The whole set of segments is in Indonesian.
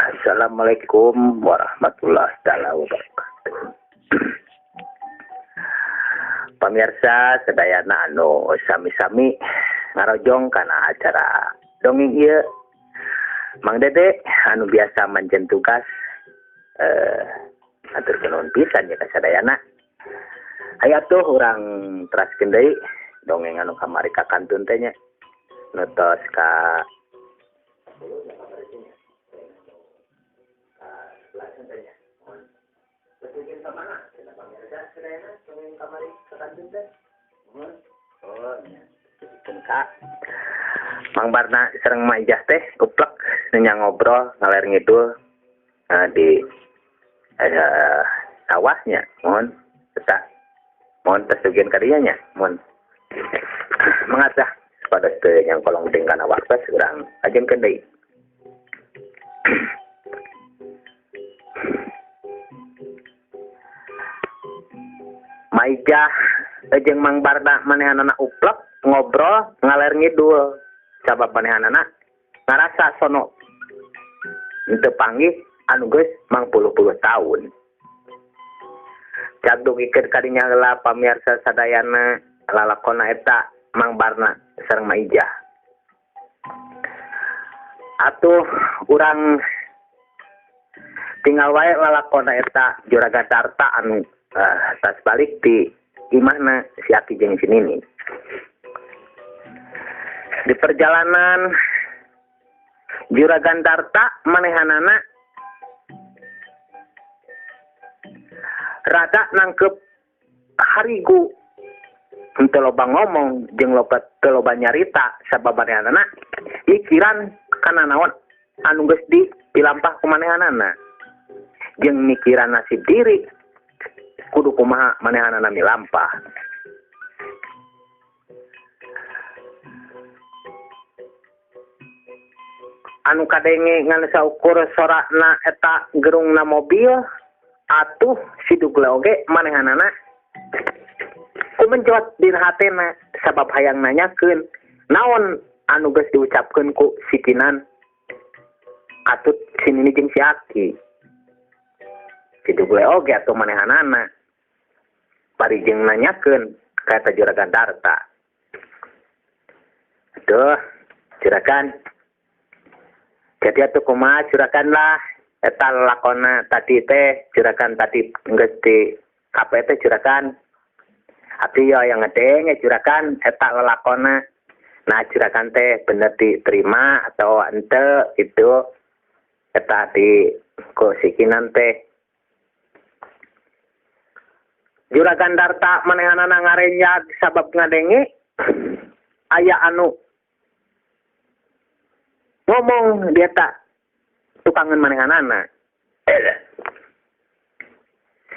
Assalamualaikum warahmatullahi wabarakatuh. Pemirsa sedayana anu sami-sami ngarojong kana acara dongeng ieu. Mang Dede anu biasa manjen tugas aturkeun nuhun pisan ya ka sadayana. Aya tuh urang teraskeun deui dongeng anu kamari ka kantun teh nya. Nutos ka Mang Barna sareng Mak Ijah teh uplek nya ngobrol ngaler ngidul di sawahnya mohon eta mohon tesugian ka dieu nya mohon mangasah pada teu yang kolong geuning kana waktu urang ajengkeun deui. Maijah jeung Mang Barna manehanana uplek ngobrol ngaler ngidul sabab manehanana ngarasa sono henteu panggih anu geus mangpuluh-puluh taun. Cak dugikeun kadinya heula pamirsa sadayana lalakonna eta Mang Barna sareng Maijah. Atuh urang tinggal wae lalakonna eta Juragan Darta anu tas balik di imahna si Aki jeung si Nini. Di perjalanan Juragan Darta manehanana rada nangkep harigu henteu loba ngomong jeung teu loba nyarita sabab manehanana pikiran kana naon anu geus dipilampah ku manehanana jeung mikiran nasib diri kudu kumaha manehanana milampah. Anu kadenge ngan saukur sorakna eta gerungna mobil atuh sidugle oge manehanana kumenjot dina hatena sabab hayang nanyakeun naon anu geus diucapkeun ku si Kinan atut si Nini jeung si Aki. Sidugle oge atuh manehanana bari jeung nanyakeun ka eta Juragan Darta. Aduh, Juragan jadi atuh kumaha Juragan lah eta lakona tadi teh Juragan tadi geus di kape teh Juragan. Atuh yo yang ngedenge Juragan eta lakona. Nah Juragan teh bener diterima atau henteu itu eta di ku si Kinan teh. Juragan Darta manehanana ngarenjag sabab ngadenge aya anu ngomong dia tak tukangan manehanana.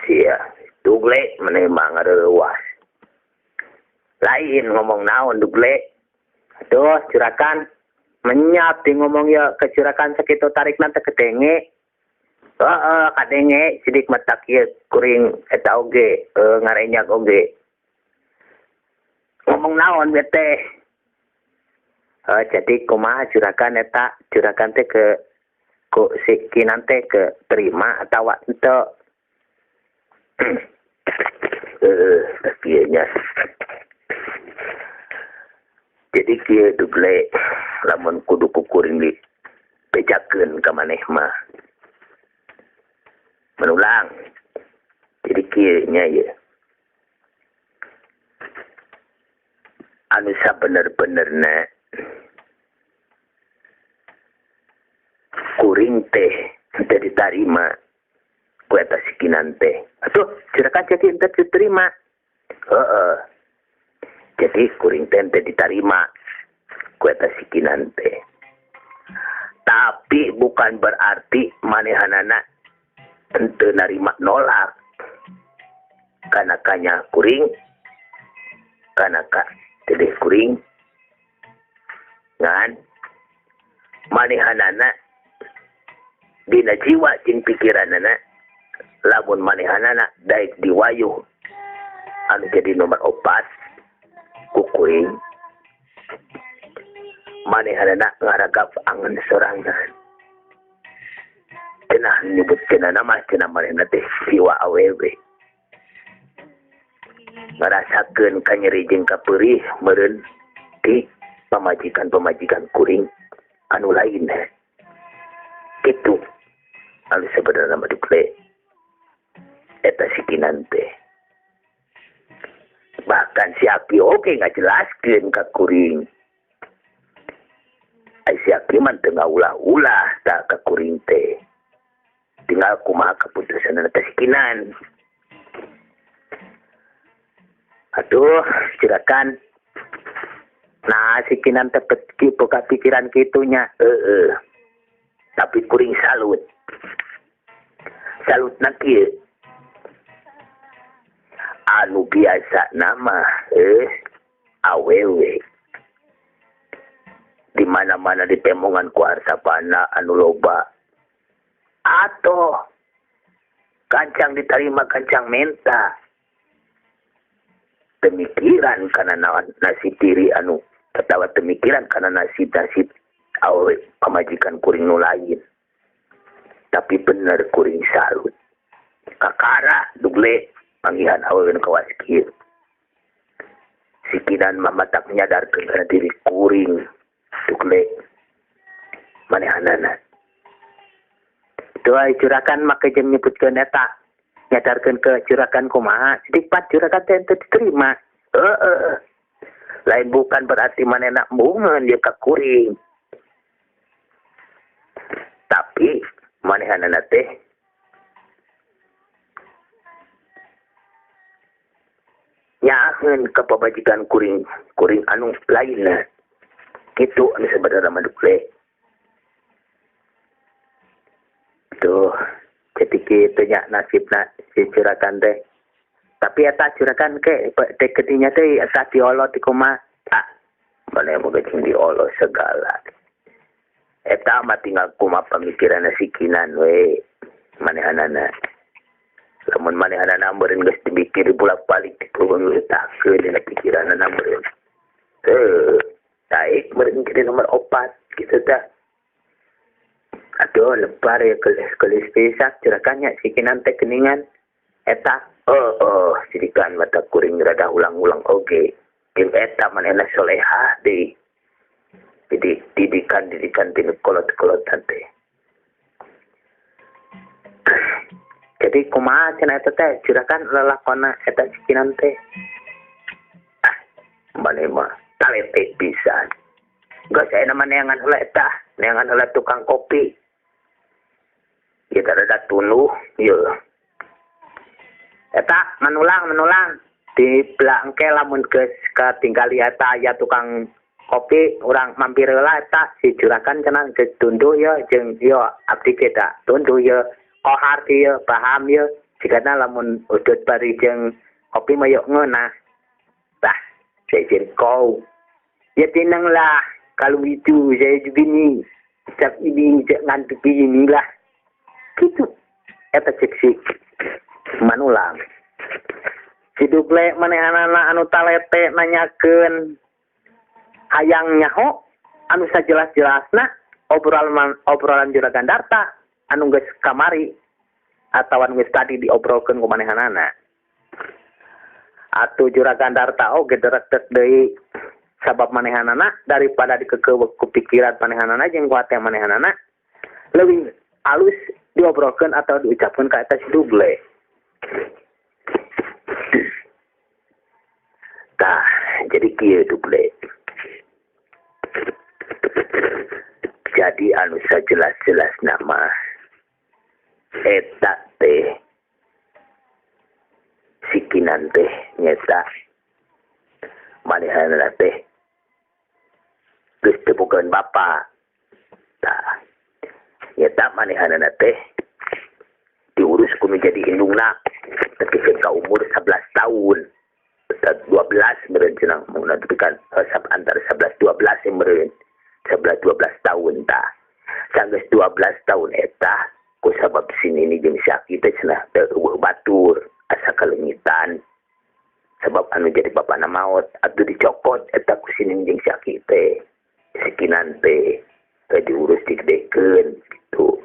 Sia dugle menembang ngareuwas. Lain ngomong naon dugle. Aduh Juragan menyap di ngomong ya ke Juragan sakitu tarikna teh kedenge. Heeh kadenge sidik mata kieu kuring eta oge ngarenjag oge. Ngomong naon we teh? Jadi kumaha Juragan eta Juragan teh ke ku si Kinan teh ke terima atau henteu. Kieu nya. Jadi kieu dugle lamun kudu kukuring di bejakeun ka maneh mah. Menulang. Jadi kieu nya ye. Anu sabener-benerna kuring teh henteu ditarima ku eta si Kinan teh. Atuh Juragan jadi henteu diterima. Heeh. Jadi kuring teh henteu ditarima ku eta si Kinan teh. Tapi bukan berarti manehanana henteu narima nolak. Kana kanya kuring kana ka teh kuring ngan manehanana dina jiwa jeung pikiranana lamun manehanana daek diwayuh anu jadi nomor 4 ku kuring manehanana ngaragap angan sorangan cenah nyebutkeun nama cenah manehna teh siwa awewe. Ngarasakeun ka nyeri jeung ka peurih meureun di pamajikan-pamajikan kuring anu lain. Kitu anu sebenarnya mah duple eta sikinan teh. Bahkan si Aki oke ngajelaskeun ka kuring. Ai si Aki mah teu ngaulah-ulah ta ka kuring teh. Tinggal kumaha keputusan eta sikinan. Aduh, curakan. Nah, sikinan teh boga pikiran kitunya. Tapi kuring salut. Salutna kieu. Anu biasa nama awewe. Di mana-mana ditemongan ku harsapana anu loba. Atau kancang diterima kancang menta. Demikiran karena nasib diri anu tertawa demikiran karena nasib awe pamajikan kuring nu lain. Tapi bener kuring salut. Kakara dugle panggihan awe nu kawas kieu. Sikinan mamatak menyadarkeun kana diri kuring dugle manehanana. Doa curakan make jeung nyebutkeun eta. Nyadarkeun ke curakan kumaha sidipat curakan teh teu diterima. Lain bukan berarti manehna mungeun dia ka kuring. Tapi manehanana teh nyaheun ka pamajikan kuring anu lainna. Kitu anu sebenarnya mah duple. Tuh jadi kitu nya nasibna si curakan teh. Tapi eta curakan ke deketinya teh eta diolot kumaha. Maneh boga jeung diolot segala. Eta mah tinggal kumaha pamikiranna sikinan we manehanana. Lamun manehanana meureun geus dimikir bolak-balik dipeuweung letakeun dina pikiranna meureun. Daek meureun kitu nomor 4 kitu tah. Aduh lebar ya kelis pisak curakannya sikinan teh keningan eta sidikan mata kuring rada ulang-ulang oge jeung eta manehna soleha deui. Jadi didikan tina kolot-kolotan teh. Jadi kumaha cenah eta teh curakan lalakonna eta sikinan teh. Maneh mah talete pisan. Geus aya neangan heula eta, neangan heula tukang kopi. Kita rada tuluh, ya. Eta menulang di belakangke lamun geus katinggali eta aya tukang kopi urang mampir heula eta si curakan cenah geus tunduh ya jeung yo abdi kita tunduh ya kohar ieu paham ya jigana lamun udut bari jeung kopi mah yo ngeunah. Tah, saya kau. Ya tenang lah kalau itu saya begini. Setiap ini jangan begini lah. Gitu. Eta cek si manulang. Si duple manehanana anu talete nanyakeun hayang nyaho anu sajelas-jelasna obrolan juragan darta anu geus kamari atawa anu geus tadi diobrolkeun ku manehanana. Atuh juragan darta oge derek deui sabab manehanana daripada dikekeuweuk ku pikiran manehanana jeung ku hate manehanana leuwih alus diobrolkeun atau diucapkeun ka eta si duble. Tah, jadi kieu duble. Jadi anu sajelas-jelas nama eta teh sikinan teh nyata manehanana teh geus teu bogaeun bapa. Tah, nyata manehanana teh diurus kudu jadi indungna ketika ka umur 11 tahun. 12 meureun cenah menentukan antara 11 12 meureun. 11 12 tahun tah. Sanggeus 12 tahun eta ku sabab sinini jeung Syaki teh cenah teu eueuh batur asa kalengitan. Sebab anu jadi bapana maot atuh dicokot eta ku sinini jeung Syaki teh. Sikinan teh diurus digedekeun gitu.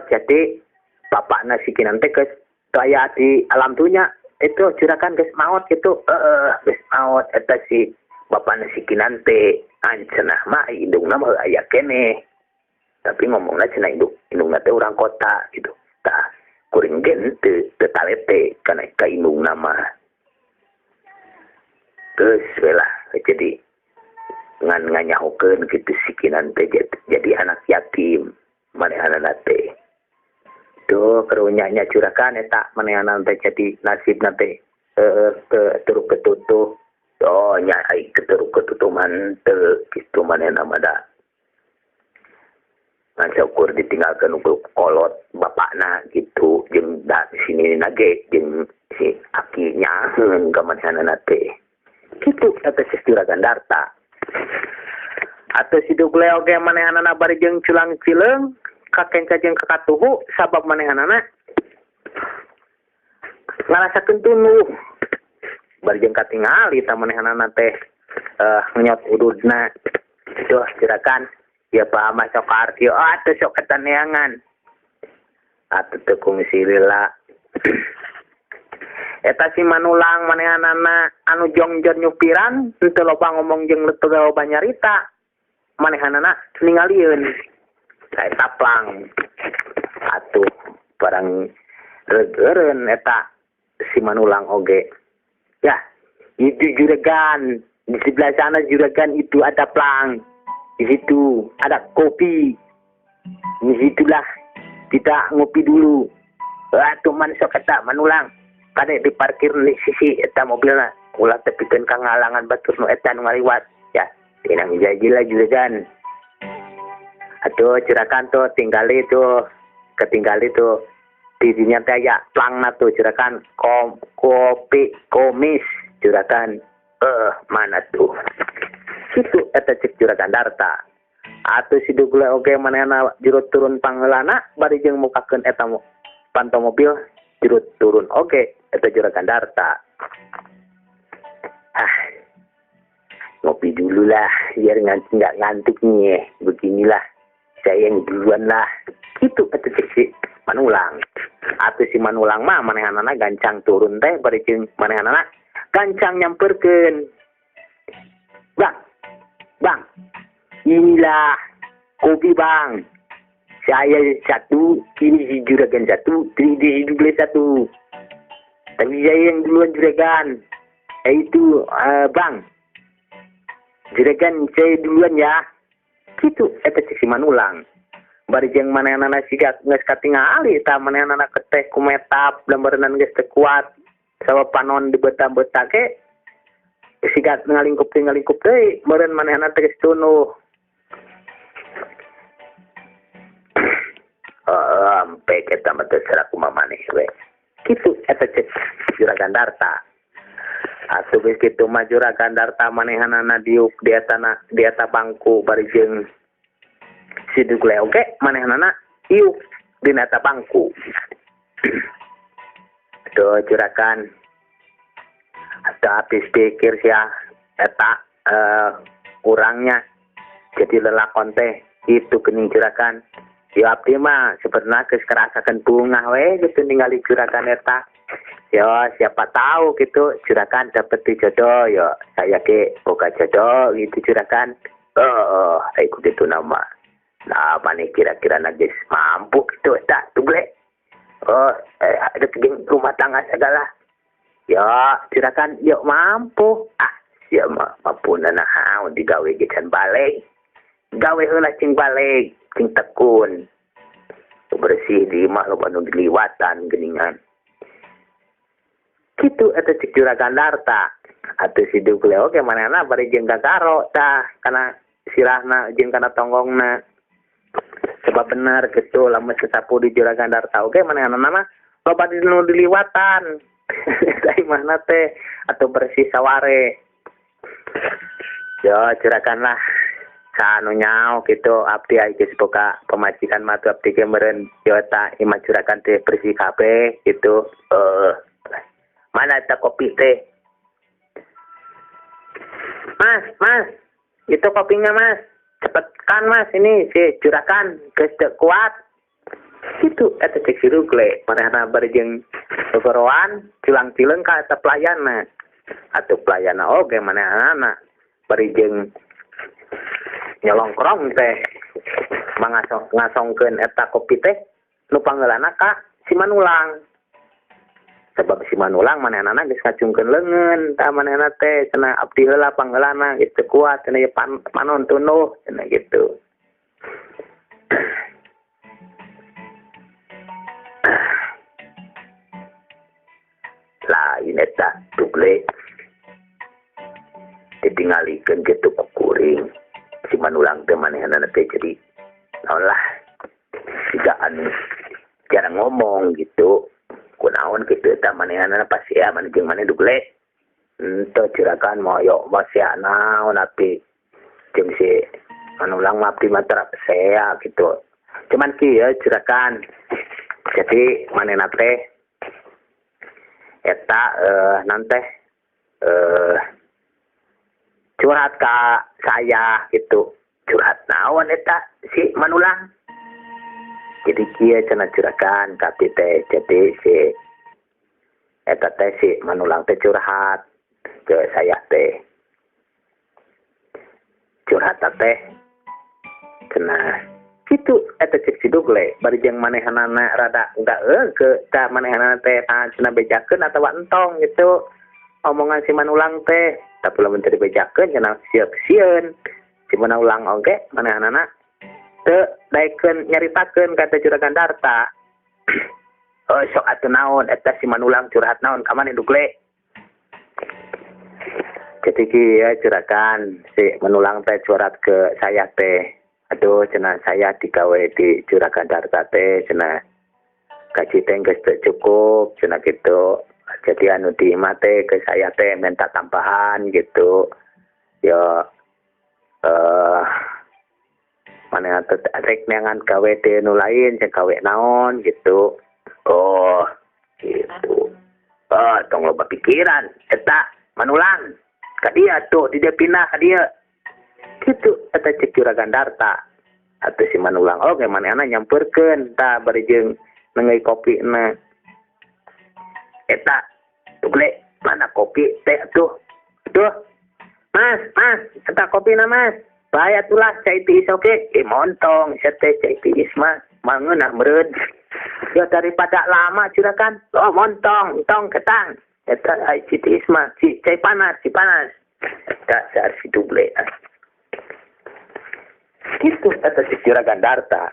jadi bapaknya si Kinan teh geus daya di alam dunia itu juragan geus maot gitu geus maot eta si bapaknya si Kinan teh cenah mah indungna mah aya keneh tapi ngomongna cenah indungna teh urang kota gitu tah kuring gen teu talete kana ka indungna mah terus lah jadi ngan nganyahukeun gitu si Kinan teh jadi anak yatim manehana teh tuh kerunyanya juragan eta manehana teh jadi nasib teh keturuk ketutuh oh nyai keturuk ketutuh manteu gitu manehna mah da ngan syukur ditinggalkeun ku kolot bapakna gitu jeung da sini nage jeung si aki nyaheun ka manehana teh kitu eta si juragan Darta atau si dugle oge manehanana bari jeung culang cileung kakeng kajeng kakatuhu sabab manehanana ngarasakeun tunuh bari jeung katingali ta manehanana teh nyot ududna duh juragan ya paham sok arti atuh sok ketaneangan atuh teu kungsi lila eta si manulang manehanana anu jongjon nyupiran teu loba ngomong jeung teu loba nyarita manehanana ningalieun sae taplang atuh barang regeureun eta si manulang oge ya itu juragan di sebelah sana juragan itu ada plang di situ ada kopi di situlah kita ngopi dulu atuh man sok eta manulang kade diparkir di sisi eta mobilna ulah tepikeun ka ngalangan batur nu eta nu ngaliwat ya tinang jajila juragan atuh juragan tuh tinggali tuh ketinggali tuh didinya teh aya plangna tuh juragan kopi komis juragan mana tuh situ eta cek juragan Darta atuh si dugle oge manehna jurut turun pangeulana bari jeung mukakeun eta pantau mobil jurut turun oge eta juragan Darta ngopi dulu lah biar nggak ngantuk nih beginilah saya yang duluan lah gitu eta si manulang atau si manulang mah manehanana gancang turun teh bari jeung manehanana gancang nyamperkeun bang inilah kopi bang saya satu kini si juragan satu di duble satu tapi saya yang duluan juragan itu bang juragan saya duluan ya gitu eta si manulang bari jeung manehna siga geus katingali ta manehna keteh kumetap lembarenan geus teu kuat sabab panon dibeta-beta ge siga ngalingkup deui meureun manehna teh geus tunuh ampe kita mah teu sera kumaha maneh we kitu eta cek juragan Darta atuh geus kitu mah juragan Darta manehanana diuk di eta bangku bari jeung si dugle oge manehanana iuk di eta bangku tuh juragan ada habis pikir sia eta kurangnya jadi lelakon teh itu geuning juragan ya abdi mah sebenarnya geus karasakeun bunga we gitu ningali juragan eta ya siapa tahu gitu juragan dapet jodoh ya saya ke boga jodoh gitu juragan aku gitu nama nah mana kira-kira nagis mampu gitu tak tugle ada geng rumah tangga segala ya juragan yuk mampu ya mampu nah digawe gican balik gawe heula cing balik cing tekun bersih di imah lo anu diliwatan geningan gitu eta cik juragan Darta atuh si dugle oge manehna bari jeung gagaro tah kana sirahna jeung kana tonggongna sebab bener gitu lamun sesapu di juragan Darta oge manehna mah loba nu diliwatan dari mana teh atau bersih saware yo juragan lah anu nyao gitu abdi aya geus boga pemajikan mah abdi ge meureun yo ta imah juragan teh bersih kabeh gitu mana ada kopi teh mas itu kopinya mas cepetkan mas ini si juragan geus teu kuat Gitu eta cek si Rugle manehna barejeng gogoroan cilang-cileung ka eta pelayanna atuh pelayana oge manehna barejeng nyolongkrong teh ngasongkeun eta kopi teh nu pangeulana ka si Manulang sebab si Manulang manehna geus ngacungkeun leungeun tah manehna teh cenah abdi heula pangeulana geus teu kuat cenah ye panon tunuh cenah gitu. Lain eta Rugle ditinggalikeun kitu ku kuring si Manulang teh manehna teh jadi naon lah tidak jarang ngomong gitu kunaon kitu eta manehna pasti ya maneh maneh Rugle teu cirakan moyo masih naon api jeung si Manulang mah abdi mah sea gitu cuman kieu cirakan jadi manehna teh eta nanti curhat ka saya gitu curhat naon eta si Manulang jadi kieu cenah curakan ka teh jadi si eta teh si Manulang teh curhat ke saya teh curhat teh cenah gitu eta cek si Rugle barejeng manehna rada enggak ke ka manehna teh cenah bejakeun atawa entong gitu omongan si Manulang teh tapi lamun teu dibejakeun cenah sieun si Manulang oge manehna teu daekeun nyaritakeun ka teh juragan Darta oh sok atuh naon eta si Manulang curhat naon ka maneh Rugle jadi kieu juragan si Manulang teh curhat ke saya teh aduh cenah saya digawe di juragan Darta teh cenah gaji teh geus teu cukup cenah gitu jadi anu diimah teh ke saya teh minta tambahan gitu ya manehna teh rek neangan gawe teh nu lain jeung gawe naon gitu oh gitu tong loba pikiran eta Manulang ka dieu tuh di dieu pindah ka dieu gitu eta cek juragan Darta atuh si Manulang oge manehna nyampeurkeun tah barejeng nengai kopina eta Rugle mana kopi teh tuh mas eta kopina mas bahaya tulah cai tiis oge montong sia teh cai tiis mah mangeunah meureun ya daripada lama juragan oh montong tong ketang eta ai tiis mah cai panas eta sar si Rugle gitu eta si juragan Darta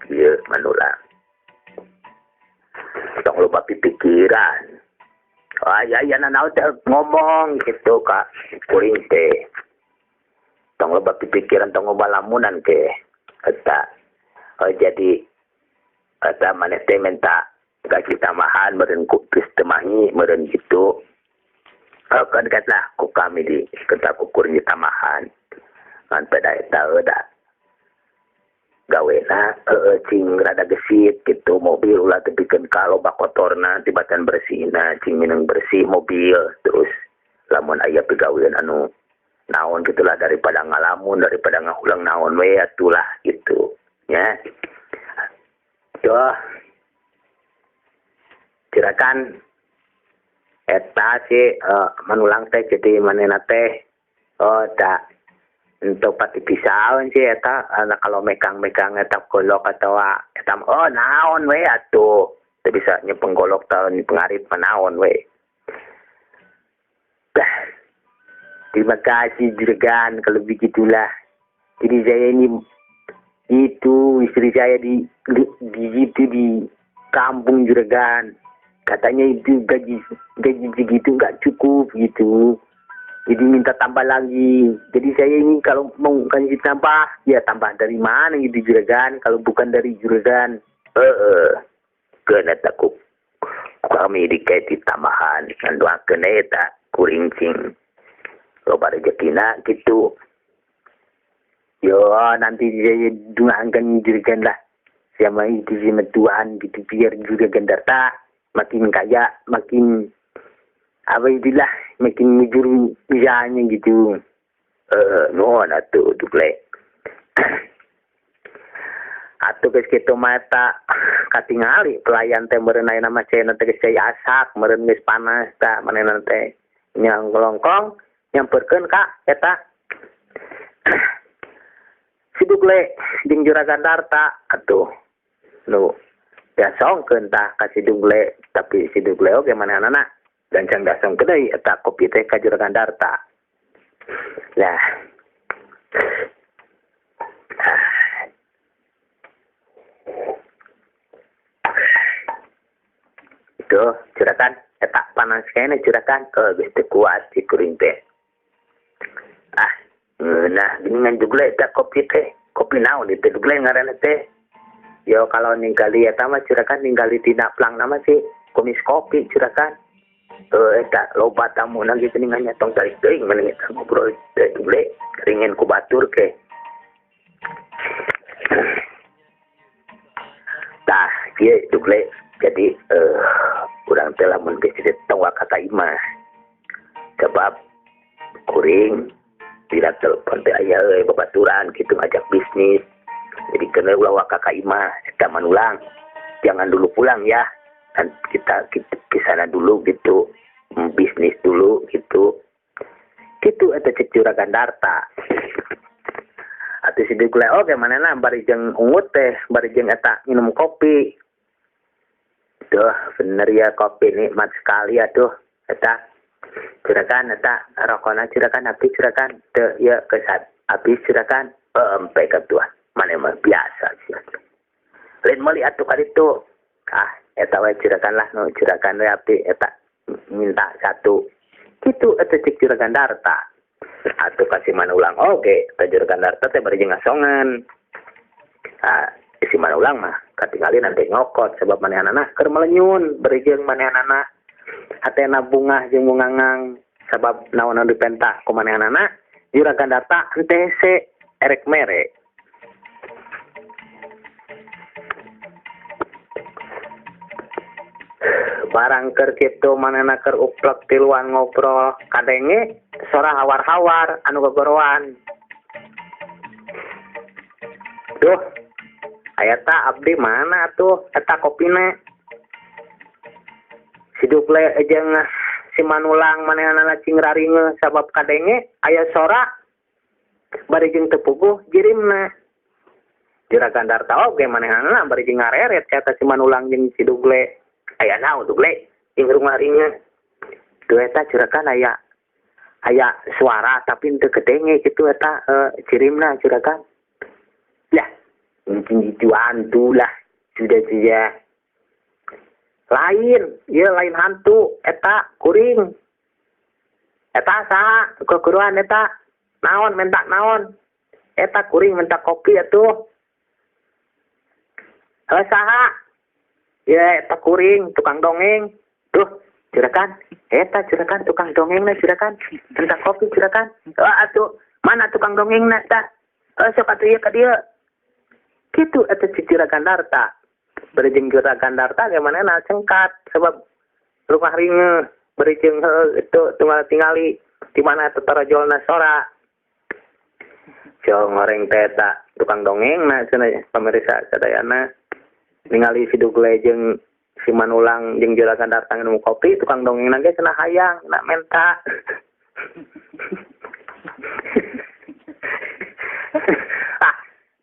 kieu Manulang tong loba pipikiran aya naon teh ngomong gitu ka kuring teh tong loba pipikiran tong loba lamunan teh eta jadi eta maneh teh minta gaji tambahan meureun ku geus teu mahi meureun gitu kan kata ku kami di kata ku kuring tambahan kan pada eta da gawena cing rada gesit gitu mobil ulah tepikeun ka loba kotorna tibatan bersihna cing minang bersih mobil terus lamun aya pigawean anu naon gitulah daripada ngalamun daripada ngahulang naon we atulah gitu ya cirakan eta si Manulang teh jadi manehna teh da untuk pati pisaun sih eta kalau megang eta golok atau eta naon we atuh teu bisa nyepeng golok tahun pengarit naon we terima kasih juragan kalau begitulah jadi saya ini itu istri saya di kampung juragan katanya itu gaji segitu nggak cukup gitu jadi minta tambah lagi. Jadi saya ini kalau mau kasih tambah, ya tambah dari mana gitu juragan? Kalau bukan dari juragan, kena takut kami dikasih tambahan. Dengan kena eta kurincing. Loba rezekina gitu. Yo nanti dia duangkan juragan lah sama itu si metuan gitu biar juragan Darta makin kaya, makin apa itulah, makin mujur misalnya gitu. No, atuh duple. Atuh geus kitu mata katingali pelayan teh meureun aya nama cenah teh geus cai asak, meureun geus panas tah manehna teh nyang longkong nyamperkeun ka eta si duple jeung juragan Darta atuh nu dasongkeun tah ka si duple, tapi si duple oge manehna gancang dasongkeun deui eta kopi teh ka juragan Darta. Lah itu juragan eta panas kayaknya juragan geus teu kuat si kuring teh. Nah geuningan juga eta kopi teh kopi naon itu juga ngaranna teh yo kalau ninggali eta mah juragan ninggali tina plang nama sih kumis kopi juragan. Eta loba tamuna gitu ningan nyatong tarik teuing mending eta ngobrol teh juga ringin ku batur ke. Tah kieu juga jadi kurang telah mengkecil tongwa kata imah sebab kuring tidak telepon teh aya babaturan gitu ngajak bisnis jadi kena ulah kakak imah kita manulang jangan dulu pulang ya dan kita ke sana dulu gitu bisnis dulu gitu eta cek juragan Darta atuh si dikule oge manehna bari jeung ungut teh bari jeung eta minum kopi. Duh, bener ya kopi nikmat sekali aduh. Eta juragan eta rokona juragan habis juragan. Teu ya kesat habis juragan. Empe ketua. Mane mah biasa sih. Lain meuli atuh ka ditu. Eta wae juragan lah nu juragan we abdi eta minta satu. Kitu eta cek juragan Darta. Atuh kasih manulang oge. Eta juragan Darta teh bari jeung ngasongan. Si manulang mah katingali nanti ngokot sebab manehanana keur melenyun beri jeung manehanana hatena bungah jeung bungangang sabab naon anu dipentak ku manehanana juragan Darta henteu hese erek mere. Barang keur kitu manehna keur uplek tiluan ngobrol kadenge sora hawar-hawar anu gogoroan. Duh ayata abdi mana tuh eta kopina si duple jeung si manulang manehna cing raringe sabab kadenge aya sora bari jeung teu puguh jirimna juragan Darta oge manehna bari jeung ngareret ka eta si manulang jeung si duple aya naon duple jeung raringe teu eta juragan aya suara tapi teu kedenge kitu eta jirimna juragan. Lah mungkin itu hantu lah sudah lain ya lain hantu eta kuring eta saha keguruan eta naon mentak naon eta kuring mentak kopi atuh saha ya eta kuring tukang dongeng tuh juragan eta juragan tukang dongengna juragan mentak kopi juragan atuh mana tukang dongengna tah sok atuh ieu ka dieu kitu eta juragan Darta. Bari jeung juragan Darta ge manehna cengkat sebab rumah ringe bari jeung itu tunggal tingali di mana eta tarojolna sora. Jo ngoreng teh eta tukang dongengna cenah pamirsa sadayana ningali si dugle jeung si manulang jeung juragan Darta minum kopi tukang dongengna ge cenah hayang na menta.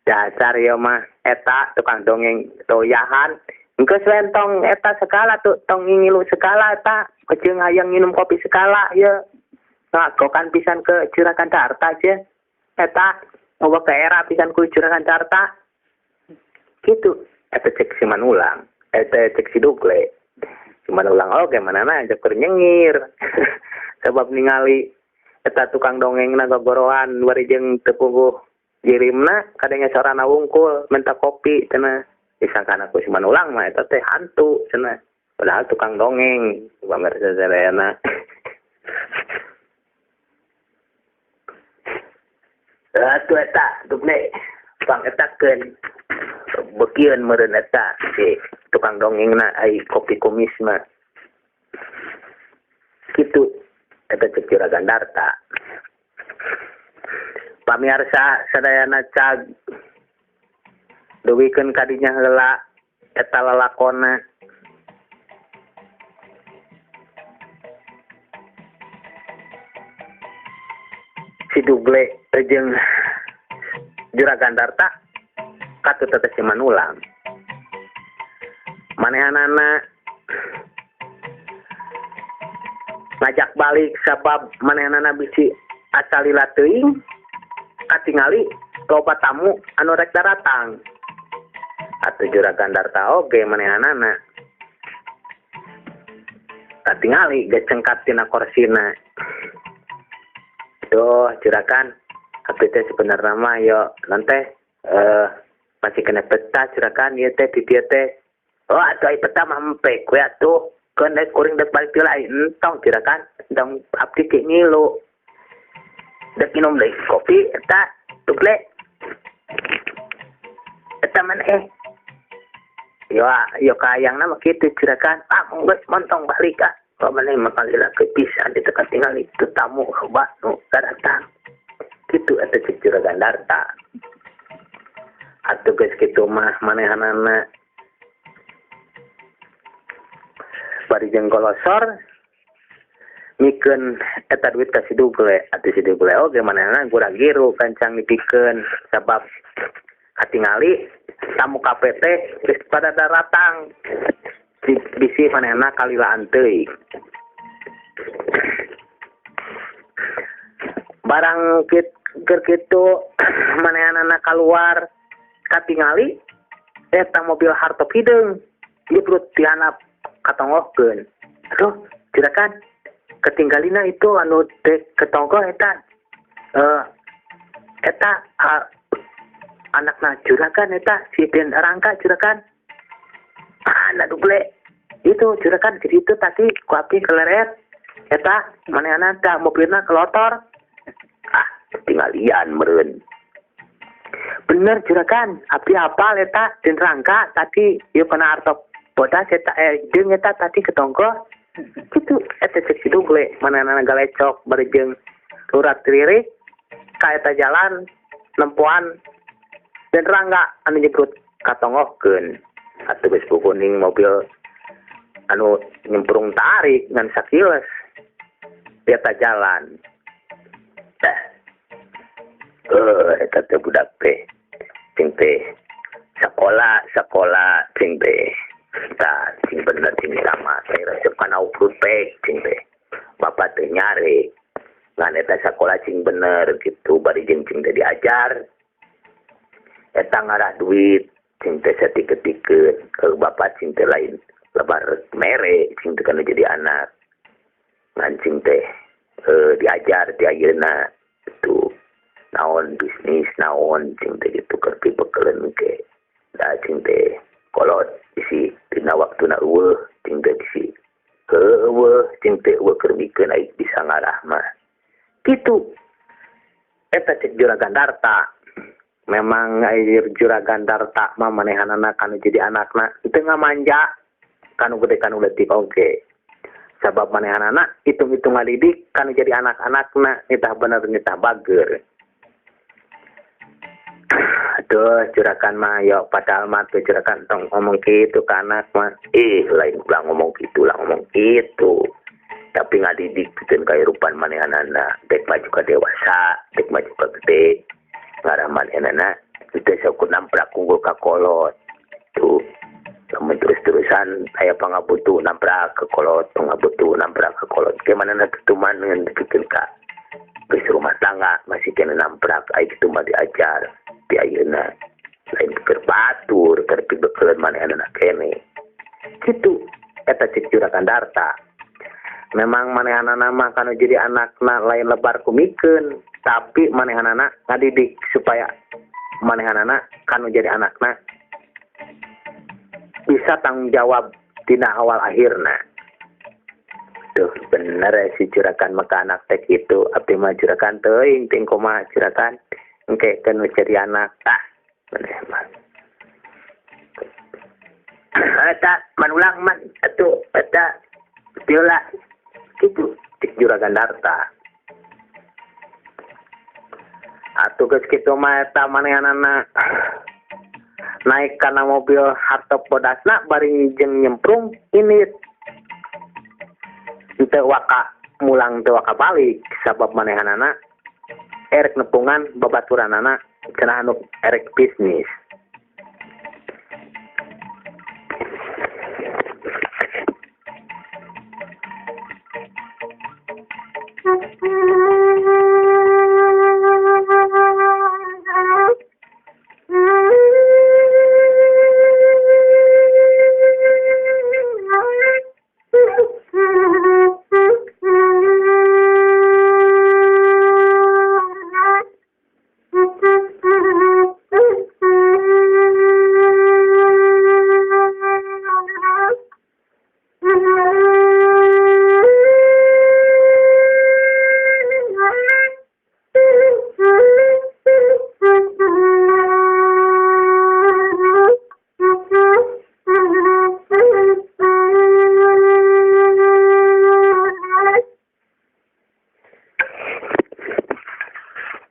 Dasar ya mah eta tukang dongeng toyahan engkeus lentong eta segala tuh tong ngilu segala eta jeung hayang minum kopi segala ya ngagokan pisan ke juragan Darta aja eta ngoba ke era pisan ku juragan Darta gitu eta cek si manulang eta cek si dugle si manulang oge manana ajak keur nyengir sebab ningali eta tukang dongengna gogoroan bari jeung teu puguh jirimna kadenge sorana wungkul minta kopi cenah disangkana ku si manulang mah eta teh hantu cenah padahal tukang dongeng pamirsa sadayana. Atuh eta duble pang eta keun bekian meureun eta si tukang dongengna ai kopi kumis mah kitu eta cek Juragan Darta. Pamirsa sadayana cag duwikeun kadinya heula eta lalakonna si Duble jeung Juragan Darta katut teh manulang manehanana ngajak balik sabab manehanana bisi asal lila teuing katingali loba tamu anu rek datang atuh Juragan Darta oge manehanana katingali geus cengkat tina korsina. Duh, Juragan, tapi teh sebenarnya mah yo nanti masih kena peta Juragan ieu teh di dieu teh. Oh, atuh ai peta mah empe ku atuh. Keun dek kuring dek balik deui lain entong Juragan. Endong abdi ki ngilu. Dek minum deui kopi eta tugle. Eta maneh. Yo kayangna mah kitu Juragan. Ah, geus montong balik ah. Kalau mana yang makalila kepisan di tekan tinggal itu tamu hebat nu datang gitu ada cek Juragan Darta atuh geus kitu mah manehanana bari jeung golosor mikeun eta duit ka si Dugle atuh si Dugle oge manehanana gura giru kancang dipikeun sabab katingali tamu KPT geus pada datang bisi manehna kalilaan teuing barang keur kitu manehna kaluar katingali eta mobil hartop hideung dibrut dihanap katonggohkeun aduh Juragan ketinggalina itu anu dek ketonggo eta anakna Juragan eta si Den Rangga Juragan anak Duble itu Juragan ke situ tadi ku abdi keleret eta manehna da mobilna kelotor ah tingalian meureun bener Juragan abdi hafal eta Den Rangga tadi ieu kana hartop bodas eta jeung eta tadi ketonggo kitu eta cek si Duble manehna galecok bari jeung lurat lirik ka eta jalan nempuan Den Rangga anu nyebrut katonggohkeun atuh geus kuning mobil anu nyemprung tarik ngan sakiles eta jalan tah eta teh budak teh cing teh sakola cing teh tah cing bener cing lama saya resep kana ukur teh cing teh bapak teh nyari ngan eta sakola cing bener gitu bari jeung cing teh diajar eta ngarah duit cing teh satik-tikeun ke bapak cing teh lain lebar mere cing teh kana jadi anak ngan cing teh diajar di ayeuna itu naon bisnis naon cing teh gitu keur dibekeleun ke da cing teh kolot isi dina waktuna eueuh cing teh bisi eueuh cing teh eueuh keur bikeun aya bisa ngarah mah kitu eta cek Juragan Darta. Memang Juragan Darta mah manehanana kanu jadi anakna teu ngamanja kanu gede kanu leutik oge sabab manehanana hitung-hitung ngadidik kanu jadi anak-anakna nitah bener nitah bager aduh Juragan mah yo padahal mah tuh Juragan tong ngomong kitu ka anak mah lain ulah ngomong kitu tapi ngadidik pikeun kahirupan manehanana dek maju ka dewasa dek maju ka gede ngaraman enana itu sok namprak unggul ka kolot tuh lamun terus-terusan aya pangabutuh namprak ke kolot ke mana na tutuman dengan dipikeun ka geus rumah tangga masih kena namprak aya kitu mah diajar di ayeuna lain keur batur keur pibeukeun manehna kene kitu eta cek Juragan Darta. Memang manehanana mah kanu jadi anakna lain lebar kumikeun tapi manehanana ngadidik supaya manehanana kanu jadi anakna bisa tanggung jawab tina awal akhirna. Tuh bener si Juragan maka anak teh itu abdi mah Juragan teuing ting kumaha Juragan engke kanu cari anak maneh mah eta manulang man atuh eta tiola kitu juragan Darta atuh geus kitu mah eta manehanana naik kana mobil hartop bodasna bari jeung nyemprung ini teu waka mulang teu waka balik sabab manehanana erek nepungan babaturanana cenah anu erek bisnis.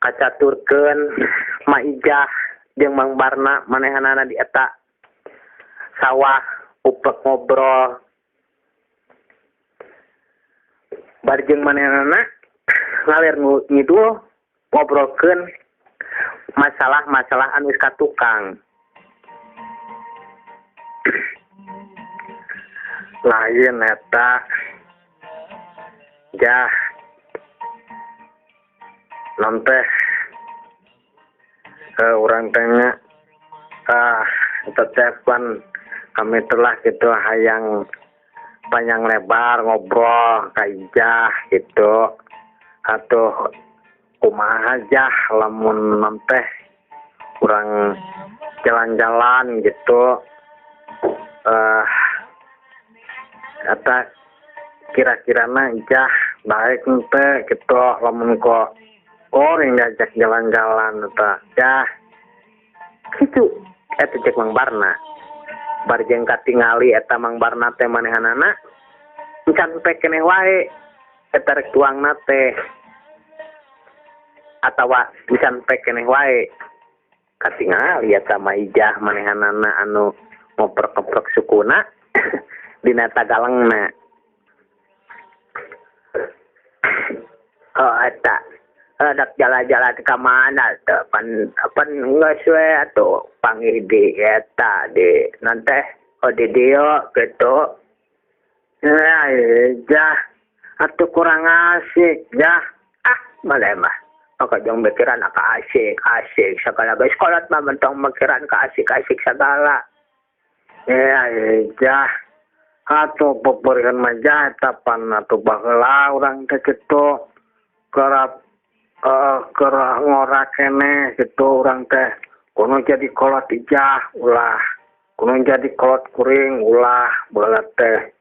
Kacaturkeun Maijah jeung Mang Barna manehanana di eta sawah upek ngobrol bari jeung manehanana ngalir ngidul ngobrolkeun masalah-masalah anu geus katukang lain eta jah nonte orang tanya tetepan kami telah gitu hayang panjang lebar ngobrol kaijah gitu atau kumaha aja lamun nonte kurang jalan-jalan gitu kata kira-kirana jah baik nonte gitu lamun kok orang ngajak jalan-jalan eta ya kitu eta cek Mang Barna bari jeung katingali eta Mang Barna teh manehanana encan pe keneh wae eta rek tuangna teh atawa encan pe keneh wae katingali eta Maijah manehanana anu ngoprek-ngoprek sukuna dina Tagalengna eta dak jalan-jalan ke mana tuh pan geus we atuh panggih di eta di nanti di dia gitu ya atuh kurang asik ya malah mah maka jong pikiran asik segala geus kolot mah mentong pikiran asik segala ya atuh peperian mah jata pan atuh baheula urang teh kitu kerap kerah ngorak kene gitu orang teh kuno jadi kolot ijah ulah kuno jadi kolot kuring ulah bola teh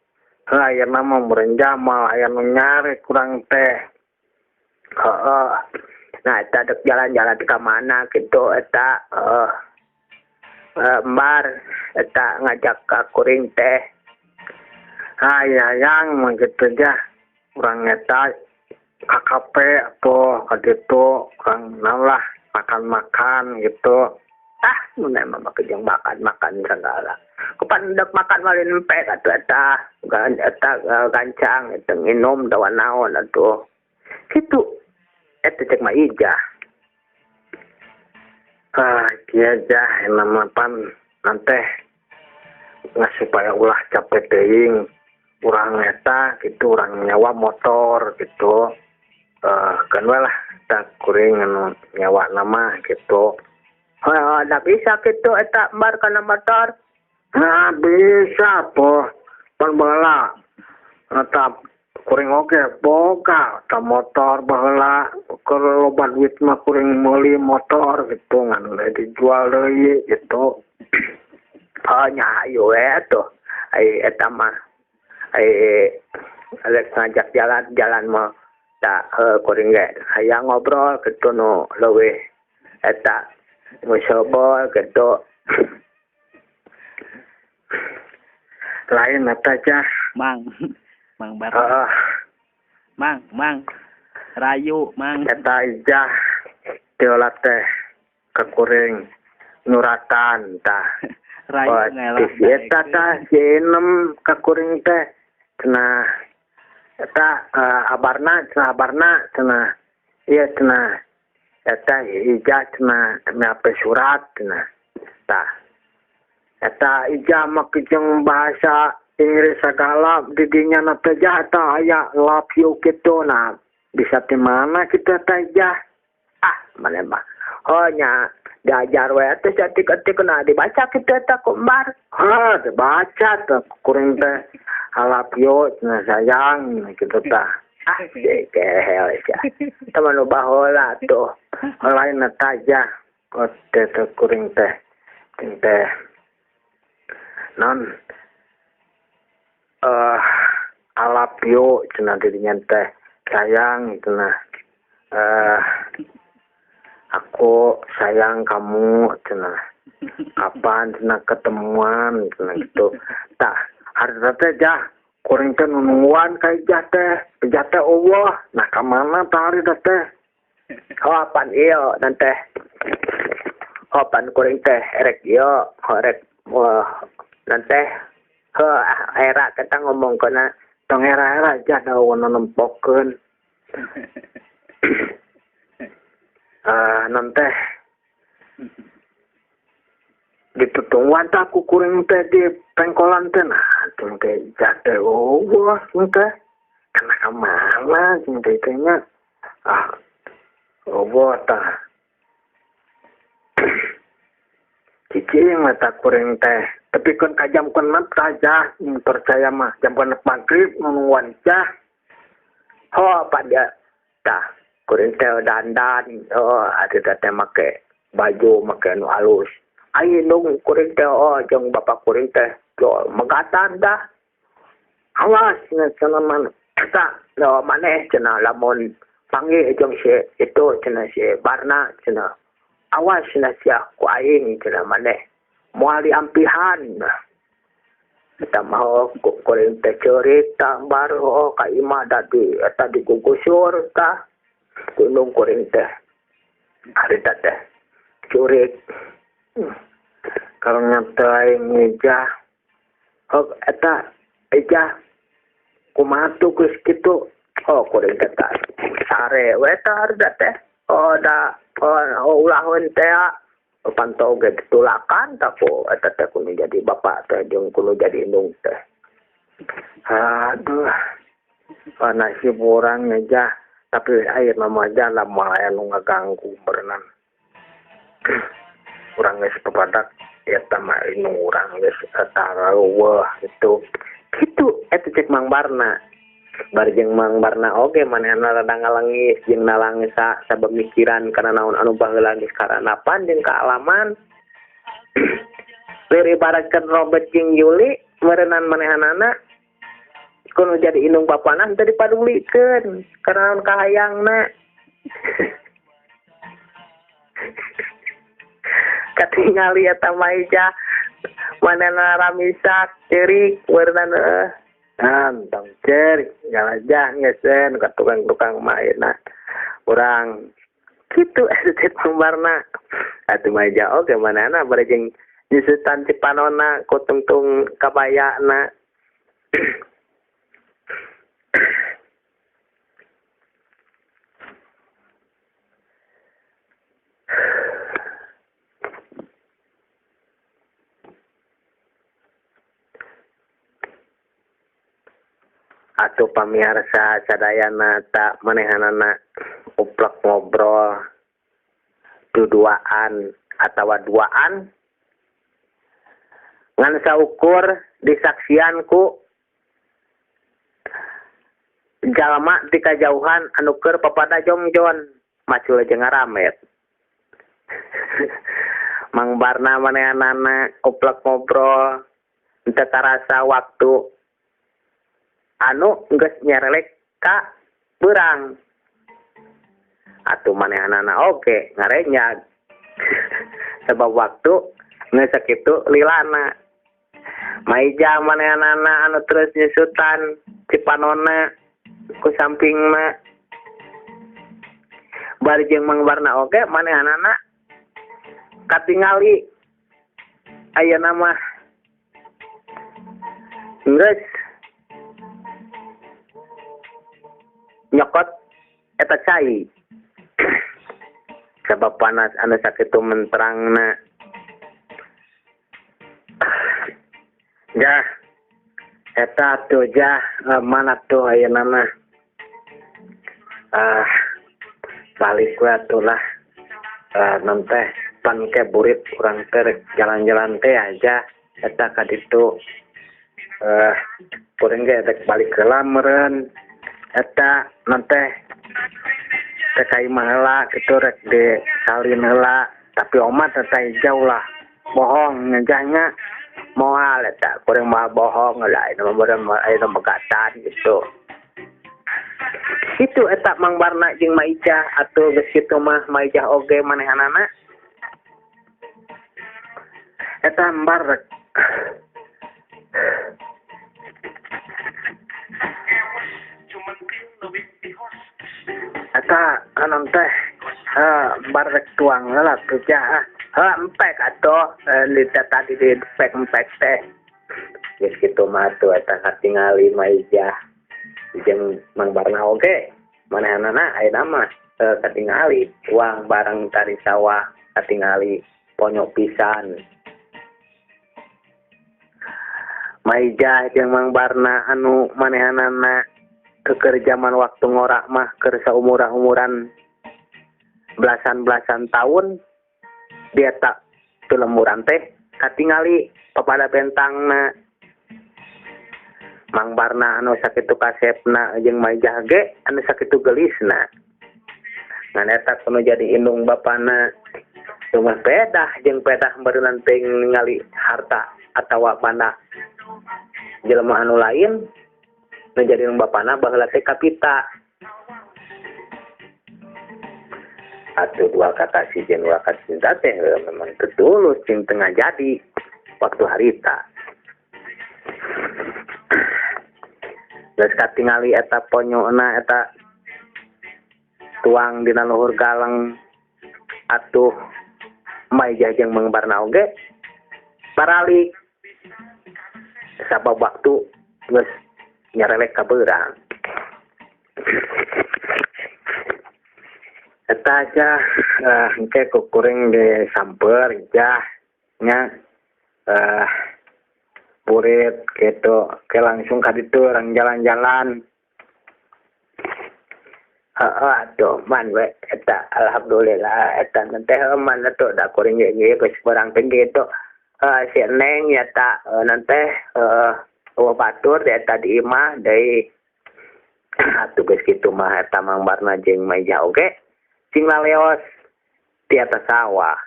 aya nama merenjamal aya nu nyari kurang teh nah eta dek jalan-jalan ke mana gitu eta mbar eta ngajak ka kuring teh yang gitu aja urang eta KKP atau gitu kurang lah makan gitu mana mah kejeng makan segala kepan dek makan malin empek atuh eta gancang eta minum dawan naon atuh kitu eta cek Maijah kieu aja nama pan nanti supaya ulah capek teuing urang eta gitu urang nyawa motor gitu kan lah tak kuring anu nyawa nama gitu da bisa gitu eta mbar kana motor bisa po pan baheula eta kuring oge boga ta motor baheula keur loba duit mah kuring meuli motor gitu ngan dijual deui gitu nya ayo atuh ai eta mah Alex ngajak jalan mah tak kuring ge hayang ngobrol gitu nu leuwih eta musobol gitu lain eta jah Mang Barna Mang Rayu Mang eta ijah tiola teh kekuring nuratan tah Rayu ngalah eta tah jenem kekuring teh cenah eta abarna cenah ieu cenah eta ijah cenah meape surat cenah tah eta ijah mah jeung bahasa Inggris segala di dinya na teh jah tah aya love you kitu nah bisa di mana kita teh jah mana mah oh nya diajar we teh ketik nah dibaca kita teh kumbar dibaca teh kuring teh I love you cenah sayang gitu tah kehel ya teman nu baheula tuh lain eta jah kok teh kuring teh non I love you cenah dirinya teh sayang cenah aku sayang kamu cenah kapan cenah ketemuan cenah gitu tah harita teh jah kuring teh nununguan ka ijah teh Allah nah ka mana tah harita teh pan ieu nanti pan kuring teh erek ieu erek nanti era kita ngomong kena tong era aja daun nempokkeun nanti ditutungwan tak kuring teh di pengkolan teh nah tung teh jate wah teh kana ka mana jeung teh nya tah cicing mata kuring teh tapi kan kajam kenap saja percaya mah jam kenap maghrib nungguan cah pada tah kuring teh dandan ada teh make baju make anu halus ai nung kuring teh jeung bapak kuring teh megatan dah awas cenah man eta maneh cenah lamun panggil jeung si itu cenah si Barna cenah awas cenah sia ku aing cenah maneh moal diampihan kita mau kuring teh cerita baru ka imah tadi eta digugusur tah gunung kuring teh harita teh curik kalau nyata aing ijah eta ijah kumaha tuh geus kitu kuring teh tah sare we tah harita teh ulahun teh pantau ge ditulakan tako eta teh kudu jadi bapak teh jeung kudu jadi indung teh aduh nasib urang aja tapi air mah jalan malah anu ngaganggu berenang urang geus kepadak eta mah inu urang geus tara wah itu eta cek Mang Barna bari jeung Mang Barna oge manehna rada ngalengis jeung nalangis sabemikiran kana naon anu baheula geus karanapan jeung kaalaman lir ibaratkeun Robert jeung Yuli meureunnan manehanana kudu jadi indung bapana teu dipadulikeun kana naon kahayangna katingali eta maija manehna ramisak ceurik meureunnan tong cer galajah ngesen ka tukang-tukang mainna urang kitu eta pembarna atuh maja oge manehna bari jeung nyusutan cipanonna ku tungtung kabayana atuh pamiarsa sadayana tak manehanana uplek ngobrol duduaan atawa duaan ngan saukur disaksianku jalma di kajauhan anu keur papada jongjon macul jeung ngaramet Mang Barna manehanana uplek ngobrol teu tarasa waktu anu geus nyerelek ka beurang atuh manehanana oge ngarenyag sebab waktu ngesek itu lilana maija manehna anu terus nyusutan si panonna ku sampingna bari jeung Mang Barna oge manehna katingali ayeuna mah geus nyokot eta cai sebab panas anu sakitu menterangna jah eta tuh jah mana tuh ayeuna mah balik gua tuh lah nanti pan ke burit kurang ter jalan-jalan teh aja eta ka ditu kurang ge rek balik ke lameureun eta nanti teh ka imah heula kitu rek di salin heula tapi oma teh jauh lah bohong ngejahnya moal eta kurang mah bohong lah anu anu begatan gitu itu eta Mang Barna jeung Maijah atuh geus kitu mah Maijah oge manehanana eta mbar eta anon teh bar rek tuang heula tuh jah empek atuh lita tadi di empek teh geus kitu mah tuh eta katingali Maijah jeung Mang Barna oge manehna ayeuna mah katingali uang barang dari sawah katingali ponyok pisan Maijah jeung Mang Barna anu manehna keur zaman waktu ngorak mah keur saumur-umuran belasan tahun dia tak teu lemuran teh katingali papada bentangna Mang Barna anu sakitu kasepna jeung Maijah ge anu sakitu gelisna ngan eta kudu jadi indung bapana rumah pedah jeung pedah beureun teh ningali harta atawa bana jelema anu lain nu jadi indung bapana baheula teh kapita atuh dua kata si jeung dua kata cinta teh memang tetulus cing tengah jadi waktu harita geus katingali eta ponyona eta tuang dina luhur galang atuh Maijah jeung Mang Barna oge paralik sabab waktu geus nyarelek ka beurang eta aja engke kuring ge samper jah nya burit gitu ke langsung ka ditu orang jalan-jalan atuh man we eta alhamdulillah eta teh man atuh da kuring ge geus barang teh gitu si Neng ya ta nanti batur da eta di imah deui atuh geus kitu mah eta Mang Barna jeung Maijah oge cing laleos di atas sawah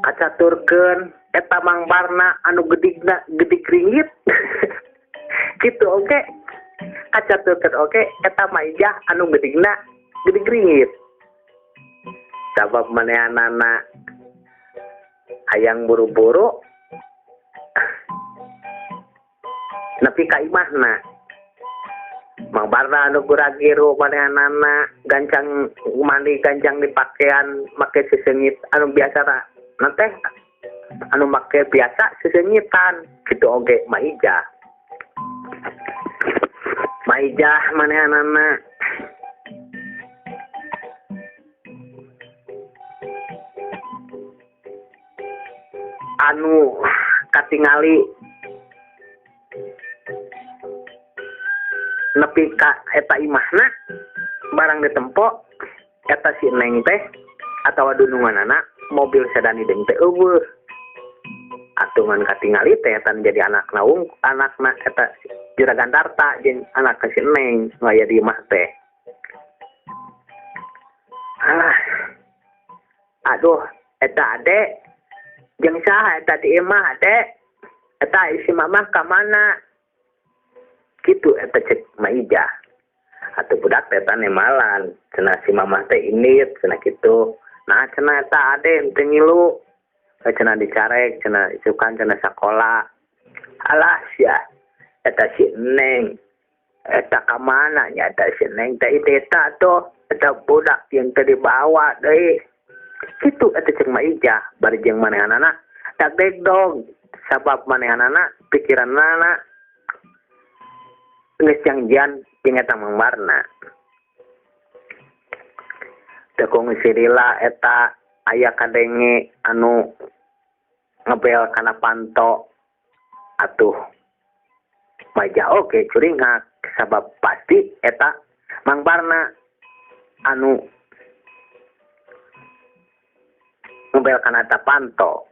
kacaturkeun eta Mang Barna anu gedig ringit kitu oge kacaturkeun oge eta Maijah anu gedig ringit sabab manehanana hayang buru-buru nepi ka imahna Mang Barna anu guragiru manehanana gancang mandi gancang dipakean make seseungit anu biasa nanti anu make biasa sesengitan gitu oge Maijah manehanana anu katingali nepi ka eta imahna barang ditempo eta si Neng teh atawa dununganana mobil sedan deung teh eueuh atungan katingali teh eta jadi anakna eta Juragan Darta jeung anak si Neng nu aya di imah teh aduh eta ade jeung saha eta di imah ade eta isi mamah ka mana kitu eta cek Maijah Atuh budak teh nemalan cenah si mamah teh indit cenah kitu. Nah cenah eta ade teu ngilu. Cenah dicarek cenah isukan cenah sakola. Alah sia eta si Neng. Eta ka mana nya eta si Neng teh eta tuh eta budak yang teu dibawa deui. Kitu eta cek Maijah bari jeung manehanana dak degdog sabab manehanana pikiranna geus janjian jeung eta mangbarna. Tekung sirila eta aya kadenge anu ngebel kana panto atuh Maijah oge curingak sabab pasti eta mangbarna anu ngebel kana eta panto.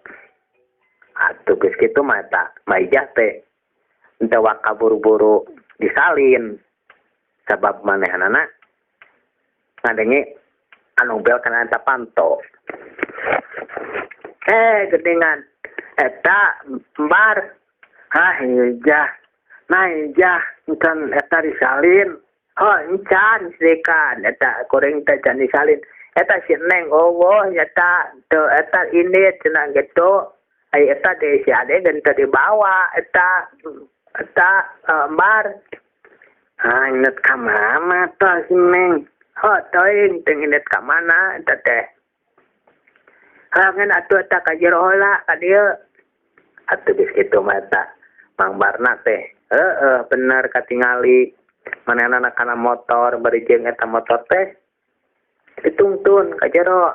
Atuh geus kitu mah eta Maijah teh henteu kaburu-buru disalin sabab manehanana ngadenge anu bel kana eta panto. Gedengan eta mbar hijah nah hijah encan eta disalin encan sikan eta goreng teh can disalin eta si Neng eta teu eta ini cenah gitu ai eta de si ade dan teu dibawa eta mbar inget ka mana tah si Neng teuing teu inget ka mana eta teh ngan atuh eta ka jero heula ka dieu atuh geus kitu mah eta mangbarna teh bener katingali manehna kana motor bari jeung eta motor teh ditungtun ka jero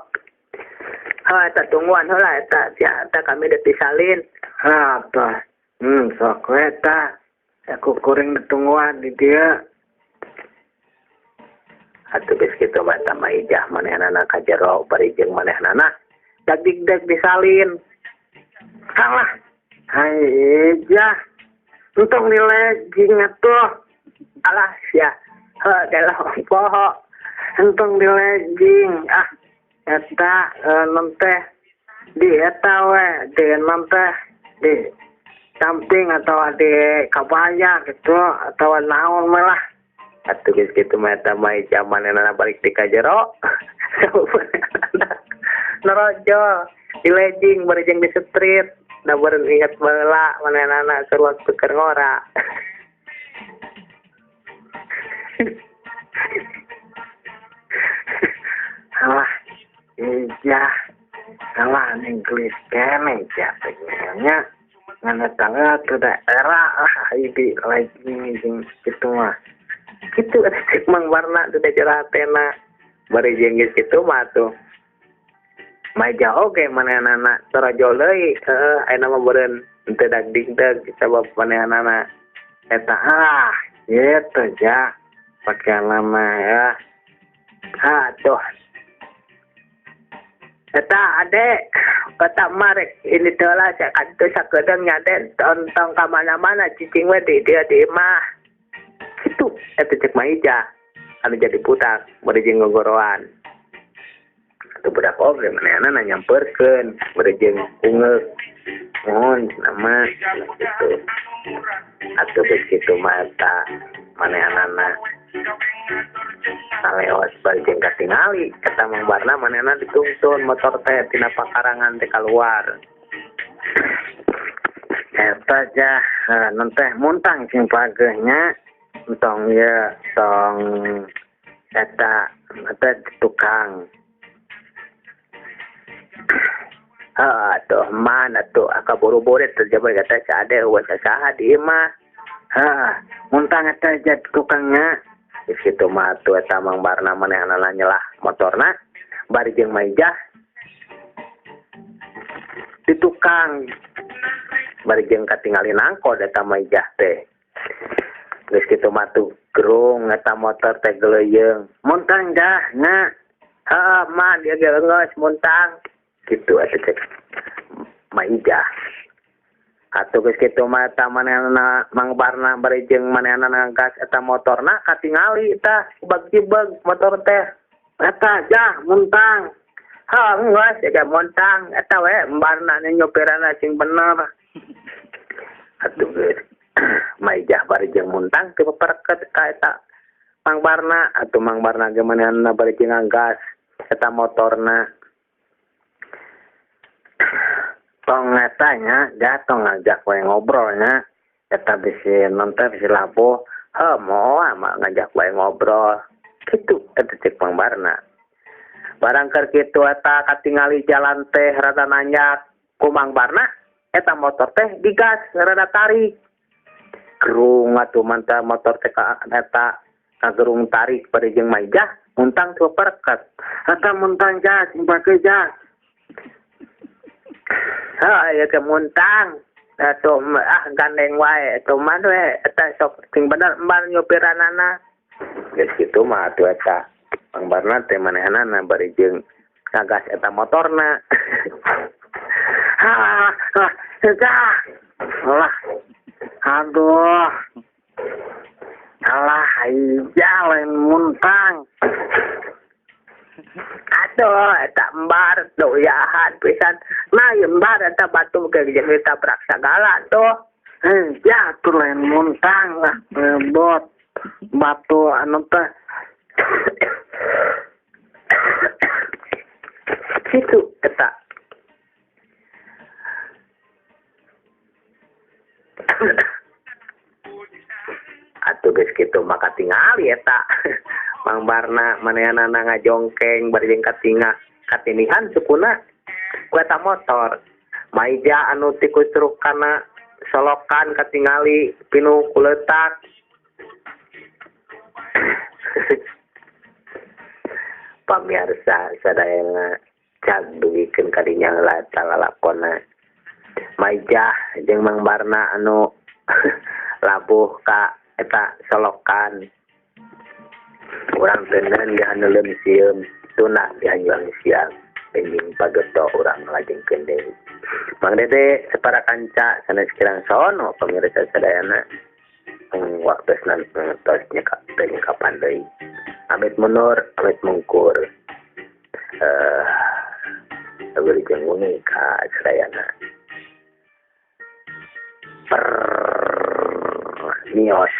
eta tungguan heula eta kami deuk disalin apa sok eta aku kuring ditungguan di dieu atuh geus kitu mah eta Maijah manehna ka jero bari jeung manehna dak disalin kalah hijah untung nilai jing atuh alah sia dalah poho untung nilai jing eta non teh di eta we di non teh di samping atau di kabaya gitu atau naon malah atuh geus kitu mah eta Maijah manehna balik di ka jero norojo di lejing bari jeung di street da beureun inget baheula manehna keur waktu keur ngora. Alah ijah salah Inggris kene jatuhnya ngan tangga ke daerah di lejing jeung kitu mah kitu cek mangwarna teu daerah tena bari jeung geus kitu mah tuh Maijah oge manehna torojo deui ayeuna mah beureun teu dagdingdeug sabab manehna eta kitu jah pakaianna mah ya tuh eta ade kata marek ini telah saya kadu sakedeung nyaden tontong ka mana-mana cicing we di dia di imah kitu eta cek Maijah anu jadi budak bari jeung gogoroan atuh budak oge manehna nyampeurkeun bari jeung ungeuk mohon nama kitu atuh geus kitu mah eta manehna salewat bari jeung katingali eta mangbarna manehna ditungtun motor teh tina pakarangan teh kaluar eta jah non teh muntang sing pagehnya entong ieu tong eta tukang tuh mana tuh akaburu-buru terjebak kata sade uas saha di imah muntang eta jad tukangnya di situ mah tuh eta mangbarna manehna nyelah motorna bari jeung Maijah di tukang bari jeung katingali nangkod eta Maijah teh geus kitu mah tuh gerung eta motor teh geleyeung muntang dah nya mah dia geus muntang gitu atuh cek Maijah atuh geus kitu mah eta manehna mangbarna bari jeung manehna ngangkas eta motorna katingali eta bag-bag motor teh eta jah muntang geus jaga muntang eta we mbarna nyopirana sing bener atuh geus Maijah bari jeung muntang teu papareket ka eta Mang Barna atuh Mang Barna ge manehna bari gas eta motorna. Tong tanya, tong ngajak wae ngobrolnya, eta bisi nonton bisi labuh, mau ngajak wae ngobrol, gitu, eta cek Mang Barna. Barang keur kitu eta katingali jalan teh rada nanjak ku Mang Barna, eta motor teh digas rada tarik. Gerung atuh mantap motor teh eta kagerung tarik pada jeung maijah, muntang tuh perket. Eta muntang jas, impake jas. Ya ke muntang. Atuh gandeng wae, atuh mah we eta sok ting bener embar nyupiranana. Geus kitu mah atuh eta Mang Barna teh manehanana bari jeung ngagas eta motorna. Lah. Aduh. Alah, iya lain muntang. Aduh, eta embar doyahan pisan. Nah, embar eta batu ke jeung ditabrak sagala tuh. Ya, tuh lain muntang lah, bot. Batu anu teh. Gitu eta. Atuh geus kitu maka tingali eta Mang Barna manehanana ngajongkeng bari jeung katinihan sukuna ku eta motor. Maija anu ti kucrukana solokan katingali pinuh kuleutak. Pamirsa sadayana cag duwikeun ka dinya heula talalakonna. Maija jeung Mang Barna anu labuh ka eta solokan. Urang teunan dihaneuleun sieum tuna dihanjuang siang penting pageto urang ngajengkeun deui. Mang Dede separa kanca sanes kirang saono pamirsa sadayana. Waktosna tos kapan deui. Amit mundur, amit mungkur. Beri jeung muni ka sadayana. Nios.